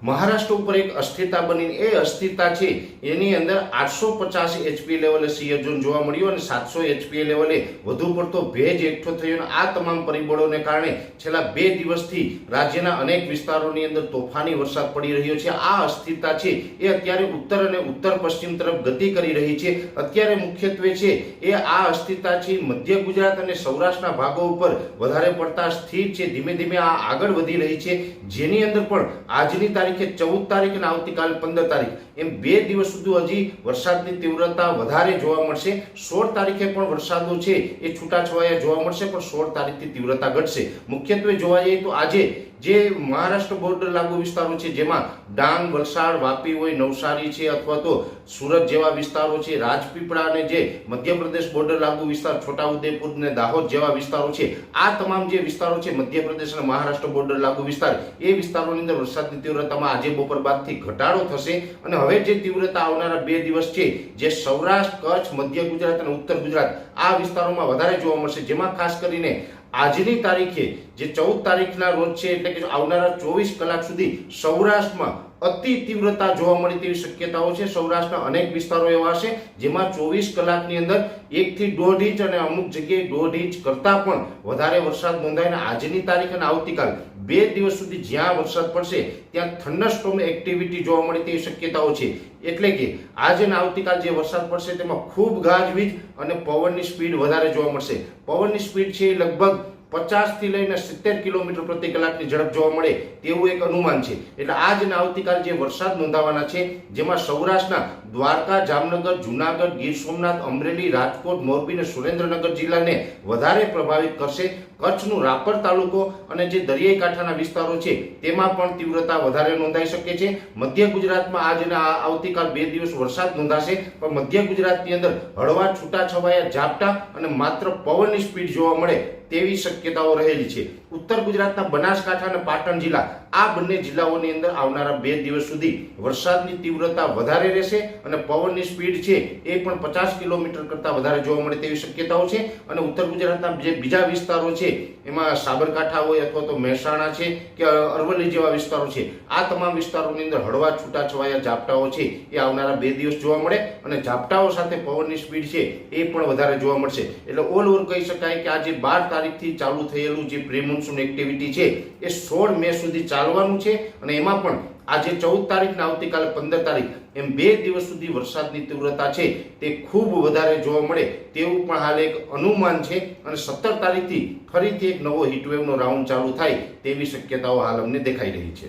મહારાષ્ટ્ર ઉપર એક અસ્થિરતા બની, એ અસ્થિરતા છે એની અંદર 850 એચપી લેવલે સિયર ઝોન જોવા મળ્યો અને 700 એચપી લેવલે વધુ પડતો ભેજ એકઠો થયો અને આ તમામ પરિબળોને કારણે છેલ્લા 2 દિવસથી રાજ્યના અનેક વિસ્તારોની અંદર તોફાની વરસાદ પડી રહ્યો છે। આ અસ્થિરતા છે એ અત્યારે ઉત્તર અને ઉત્તર પશ્ચિમ તરફ ગતિ કરી રહી છે। અત્યારે મુખ્યત્વે છે એ આ અસ્થિરતા છે મધ્ય ગુજરાત અને સૌરાષ્ટ્રના ભાગો ઉપર વધારે પડતા સ્થિર છે, ધીમે ધીમે આ આગળ વધી રહી છે, જેની અંદર પણ આજની તારીખે 14 તારીખ અને આવતીકાલે 15 તારીખ એમ 2 દિવસ સુધી હજી વરસાદની તીવ્રતા વધારે જોવા મળશે। 16 તારીખે પણ વરસાદો છે એ છૂટાછવાયા જોવા મળશે, પણ 16 તારીખથી તીવ્રતા ઘટશે। મુખ્યત્વે જોવા જઈએ તો આજે જે મહારાષ્ટ્ર બોર્ડર લાગુ વિસ્તારો છે, જેમાં ડાંગ, વલસાડ, વાપી હોય, નવસારી છે અથવા તો સુરત જેવા વિસ્તારો છે, રાજપીપળા અને જે મધ્યપ્રદેશ બોર્ડર લાગુ વિસ્તાર છોટાઉદેપુર અને દાહોદ જેવા વિસ્તારો છે, આ તમામ જે વિસ્તારો છે મધ્યપ્રદેશ અને મહારાષ્ટ્ર બોર્ડર લાગુ વિસ્તાર, એ વિસ્તારોની અંદર વરસાદની તીવ્રતામાં આજે બપોર બાદથી ઘટાડો થશે અને હવે જે તીવ્રતા આવનારા 2 દિવસ છે જે સૌરાષ્ટ્ર, કચ્છ, મધ્ય ગુજરાત અને ઉત્તર ગુજરાત આ વિસ્તારોમાં વધારે જોવા મળશે, જેમાં ખાસ કરીને આજની તારીખે જે 14 તારીખના રોજ છે એટલે કે આવનારા 24 કલાક સુધી સૌરાષ્ટ્રમાં અતિ તીવ્રતા જોવા મળે તેવી શક્યતાઓ છે। સૌરાષ્ટ્રના અનેક વિસ્તારો એવા છે જેમાં 24 કલાકની અંદર 1 થી 1.5 ઇંચ અને અમુક જગ્યાએ 1.5 ઇંચ કરતાં પણ વધારે વરસાદ નોંધાય। આજની તારીખ અને આવતીકાલ 2 દિવસ સુધી જ્યાં વરસાદ પડશે ત્યાં થંડરસ્ટોર્મ એક્ટિવિટી જોવા મળે તેવી શક્યતાઓ છે, એટલે કે આજે અને આવતીકાલ જે વરસાદ પડશે તેમાં ખૂબ ગાજવીજ અને પવનની સ્પીડ વધારે જોવા મળશે। પવનની સ્પીડ છે એ લગભગ 50 થી લઈને 70 કિલોમીટર પ્રતિ કલાકની ઝડપ જોવા મળે તેવું એક અનુમાન છે। એટલે આજ અને આવતીકાલ જે વરસાદ નોંધાવાના છે જેમાં સૌરાષ્ટ્રના દ્વારકા, જામનગર, જુનાગઢ, ગીર સોમનાથ, અમરેલી, રાજકોટ, મોરબી અને સુરેન્દ્રનગર જિલ્લાને વધારે પ્રભાવિત કરશે। કચ્છનું રાપર તાલુકો અને જે દરિયાઈ કાંઠાના વિસ્તારો છે તેમાં પણ તીવ્રતા વધારે નોંધાઈ શકે છે। મધ્ય ગુજરાતમાં આજ અને આવતીકાલ 2 દિવસ વરસાદ નોંધાશે, પણ મધ્ય ગુજરાતની અંદર હળવા છૂટાછવાયા ઝાપટા અને માત્ર પવનની સ્પીડ જોવા મળે તેવી શક્યતાઓ રહેલી છે। ઉત્તર ગુજરાતના બનાસકાંઠા અને પાટણ જિલ્લા, આ બંને જિલ્લાઓની અંદર આવનારા 2 દિવસ સુધી વરસાદની તીવ્રતા વધારે રહેશે અને પવનની સ્પીડ છે એ પણ 50 કિલોમીટર કરતાં વધારે જોવા મળે તેવી શક્યતાઓ છે। અને ઉત્તર ગુજરાતના જે બીજા વિસ્તારો છે એમાં સાબરકાંઠા હોય અથવા તો મહેસાણા છે કે અરવલ્લી જેવા વિસ્તારો છે, આ તમામ વિસ્તારોની અંદર હળવા છૂટાછવાયા ઝાપટાઓ છે એ આવનારા 2 દિવસ જોવા મળે અને ઝાપટાઓ સાથે પવનની સ્પીડ છે એ પણ વધારે જોવા મળશે। એટલે ઓલ ઓવર કહી શકાય કે આજે 12 તારીખથી ચાલુ થયેલું જે પ્રી મોન્સૂન એક્ટિવિટી છે એ 16 મે સુધી ચાલવાનું છે અને એમાં પણ આજે 14 તારીખ ને આવતીકાલે 15 તારીખ એમ 2 દિવસ સુધી વરસાદની તીવ્રતા છે તે ખૂબ વધારે જોવા મળે તેવું પણ હાલ એક અનુમાન છે અને 17 તારીખથી ફરીથી એક નવો હીટવેવનો રાઉન્ડ ચાલુ થાય તેવી શક્યતાઓ હાલ અમને દેખાઈ રહી છે।